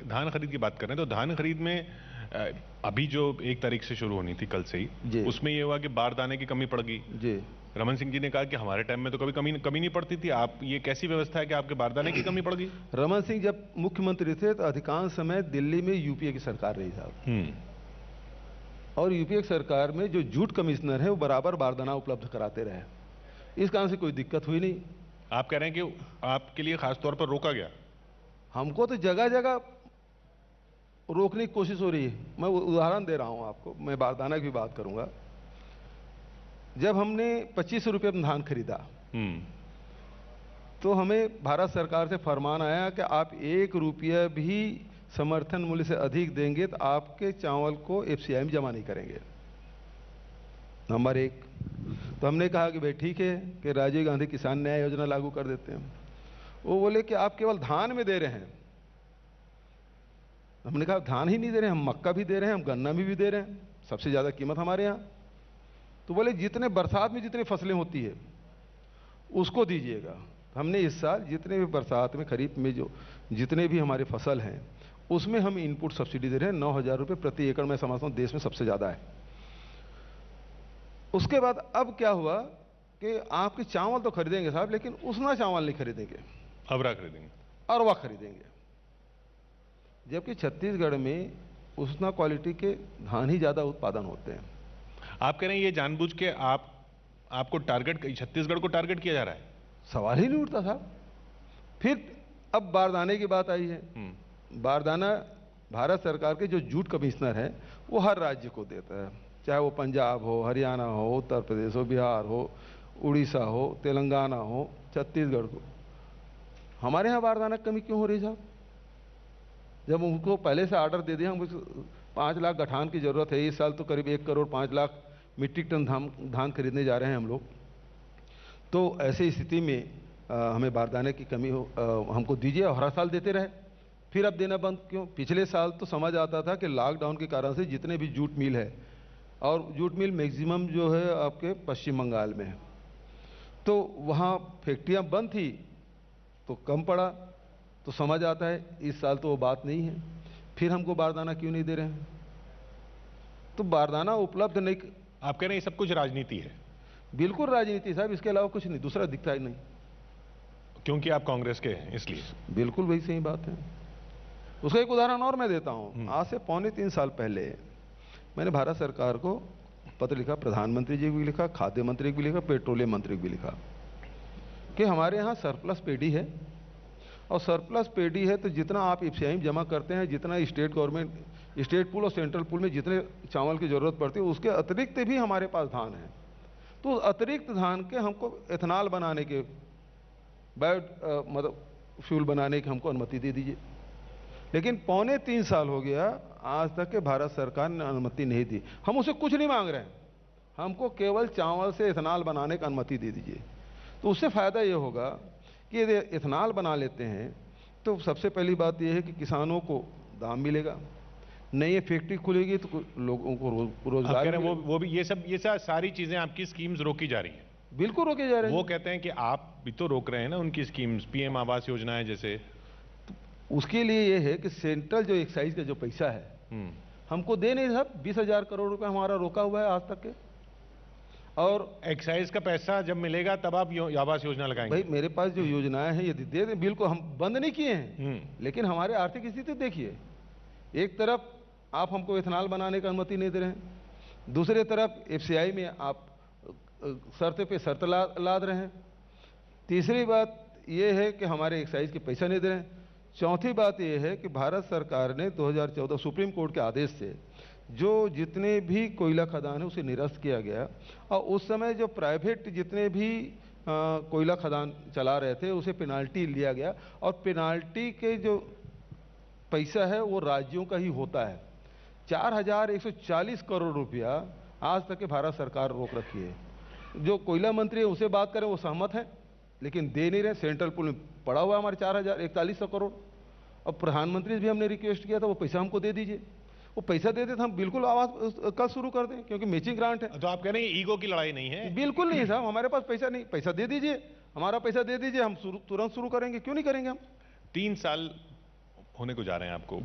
धान खरीद की बात कर रहे हैं तो धान खरीद में अभी जो 1 तारीख से शुरू होनी थी कल से ही, उसमें ये हुआ कि बारदाने की कमी पड़ गई जी। रमन सिंह जी ने कहा कि हमारे टाइम में तो कभी कमी नहीं पड़ती थी, आप ये कैसी व्यवस्था है कि आपके बारदाने की कमी पड़ गई? रमन सिंह जब मुख्यमंत्री थे तो अधिकांश समय दिल्ली में यूपीए की सरकार रही साहब, और यूपीए की सरकार में जो जूट कमिश्नर है वो बराबर बारदाना उपलब्ध कराते रहे, इस कारण से कोई दिक्कत हुई नहीं। आप कह रहे हैं कि आपके लिए खास तौर पर रोका गया? हमको तो जगह जगह रोकने की कोशिश हो रही है। मैं उदाहरण दे रहा हूं आपको, मैं बारदाना की बात करूंगा। जब हमने 25 रुपये में धान खरीदा तो हमें भारत सरकार से फरमान आया कि आप 1 रुपया भी समर्थन मूल्य से अधिक देंगे तो आपके चावल को एफसीआई में जमा नहीं करेंगे, नंबर 1। तो हमने कहा कि भाई ठीक है कि राजीव गांधी किसान न्याय योजना लागू कर देते हैं। वो बोले कि आप केवल धान में दे रहे हैं। हमने कहा धान ही नहीं दे रहे, हम मक्का भी दे रहे हैं, हम गन्ना भी दे रहे हैं, सबसे ज़्यादा कीमत हमारे यहाँ। तो बोले जितने बरसात में जितनी फसलें होती है उसको दीजिएगा। हमने इस साल जितने भी बरसात में खरीफ में जो जितने भी हमारे फसल हैं उसमें हम इनपुट सब्सिडी दे रहे हैं 9,000 रुपये प्रति एकड़। मैं समझता हूँ देश में सबसे ज़्यादा है। उसके बाद अब क्या हुआ कि आपके चावल तो खरीदेंगे साहब, लेकिन उसना चावल नहीं खरीदेंगे, अरवा खरीदेंगे, अरवा खरीदेंगे। जबकि छत्तीसगढ़ में उसना क्वालिटी के धान ही ज़्यादा उत्पादन होते हैं। आप कह रहे हैं ये जानबूझ के आपको टारगेट, छत्तीसगढ़ को टारगेट किया जा रहा है? सवाल ही नहीं उठता साहब। फिर अब बारदाने की बात आई है। बारदाना भारत सरकार के जो जूट कमिश्नर है वो हर राज्य को देता है, चाहे वो पंजाब हो, हरियाणा हो, उत्तर प्रदेश हो, बिहार हो, उड़ीसा हो, तेलंगाना हो, छत्तीसगढ़ को। हमारे यहाँ बारदाना कमी क्यों हो रही साहब? जब उनको पहले से ऑर्डर दे दिया, हम 5 लाख गठान की जरूरत है, इस साल तो करीब 1 करोड़ 5 लाख मीट्रिक टन धान खरीदने जा रहे हैं हम लोग। तो ऐसी स्थिति में हमें बारदाने की कमी हमको दीजिए, और हर साल देते रहे। फिर अब देना बंद क्यों? पिछले साल तो समझ आता था कि लॉकडाउन के कारण से जितने भी जूट मिल है, और जूट मिल मैक्सिमम जो है आपके पश्चिम बंगाल में है, तो वहाँ फैक्ट्रियाँ बंद थी तो कम पड़ा। तो समझ आता है इस साल तो वो बात नहीं है, फिर हमको बारदाना क्यों नहीं दे रहे हैं? तो बारदाना उपलब्ध नहीं। आप कह रहे हैं ये सब कुछ राजनीति है? बिल्कुल राजनीति साहब, इसके अलावा कुछ नहीं, दूसरा दिखता ही नहीं। क्योंकि आप कांग्रेस के हैं इसलिए? बिल्कुल वही सही बात है। उसका एक उदाहरण और मैं देता हूँ। आज से 2.25 साल पहले मैंने भारत सरकार को पत्र लिखा, प्रधानमंत्री जी को भी लिखा, खाद्य मंत्री को भी लिखा, पेट्रोलियम मंत्री को भी लिखा कि हमारे यहाँ सरप्लस पेडी है, और सरप्लस पेडी है तो जितना आप एफसीआई में जमा करते हैं, जितना स्टेट गवर्नमेंट, स्टेट पूल और सेंट्रल पूल में जितने चावल की ज़रूरत पड़ती है, उसके अतिरिक्त भी हमारे पास धान है। तो अतिरिक्त धान के हमको एथेनॉल बनाने के, मतलब फ्यूल बनाने की हमको अनुमति दे दीजिए। लेकिन 2.25 साल हो गया, आज तक के भारत सरकार ने अनुमति नहीं दी। हम उसे कुछ नहीं मांग रहे हैं, हमको केवल चावल से एथेनॉल बनाने की अनुमति दे दीजिए। तो उससे फ़ायदा ये होगा कि यदि एथेनॉल बना लेते हैं तो सबसे पहली बात यह है कि किसानों को दाम मिलेगा, नई फैक्ट्री खुलेगी तो लोगों को रोजगार। वो भी ये सारी चीज़ें आपकी स्कीम्स रोकी जा रही हैं? बिल्कुल रोके जा रहे हैं। वो कहते हैं कि आप भी तो रोक रहे हैं ना उनकी स्कीम्स, पीएम आवास योजना है जैसे। उसके लिए ये है कि सेंट्रल जो एक्साइज का जो पैसा है हमको दे नहीं साहब। 20,000 करोड़ रुपए हमारा रोका हुआ है आज तक के। और एक्साइज का पैसा जब मिलेगा तब आप आवास योजना लगाएंगे? भाई मेरे पास जो योजनाएं हैं यदि दे दें, बिल्कुल हम बंद नहीं किए हैं, लेकिन हमारे आर्थिक स्थिति देखिए। एक तरफ आप हमको एथेनॉल बनाने की अनुमति नहीं दे रहे हैं, दूसरे तरफ एफसीआई में आप शर्त पे शर्त लाद रहे हैं, तीसरी बात यह है कि हमारे एक्साइज के पैसा नहीं दे रहे हैं, चौथी बात यह है कि भारत सरकार ने 2014 सुप्रीम कोर्ट के आदेश से जो जितने भी कोयला खदान है उसे निरस्त किया गया, और उस समय जो प्राइवेट जितने भी कोयला खदान चला रहे थे उसे पेनाल्टी लिया गया, और पेनाल्टी के जो पैसा है वो राज्यों का ही होता है। 4,140 करोड़ रुपया आज तक के भारत सरकार रोक रखी है। जो कोयला मंत्री है उसे बात करें वो सहमत है, लेकिन दे नहीं रहे। सेंट्रल पूल में पड़ा हुआ हमारे 4,41 करोड़, और प्रधानमंत्री भी हमने रिक्वेस्ट किया था वो पैसा हमको दे दीजिए। वो पैसा दे देते हम बिल्कुल आवाज कल शुरू कर दें, क्योंकि मैचिंग ग्रांट है। तो आप कह रहे हैं ईगो की लड़ाई नहीं है? बिल्कुल नहीं साहब, हमारे पास पैसा नहीं, पैसा दे दीजिए, हमारा पैसा दे दीजिए, हम तुरंत शुरू करेंगे। क्यों नहीं करेंगे हम? 3 साल होने को जा रहे हैं आपको।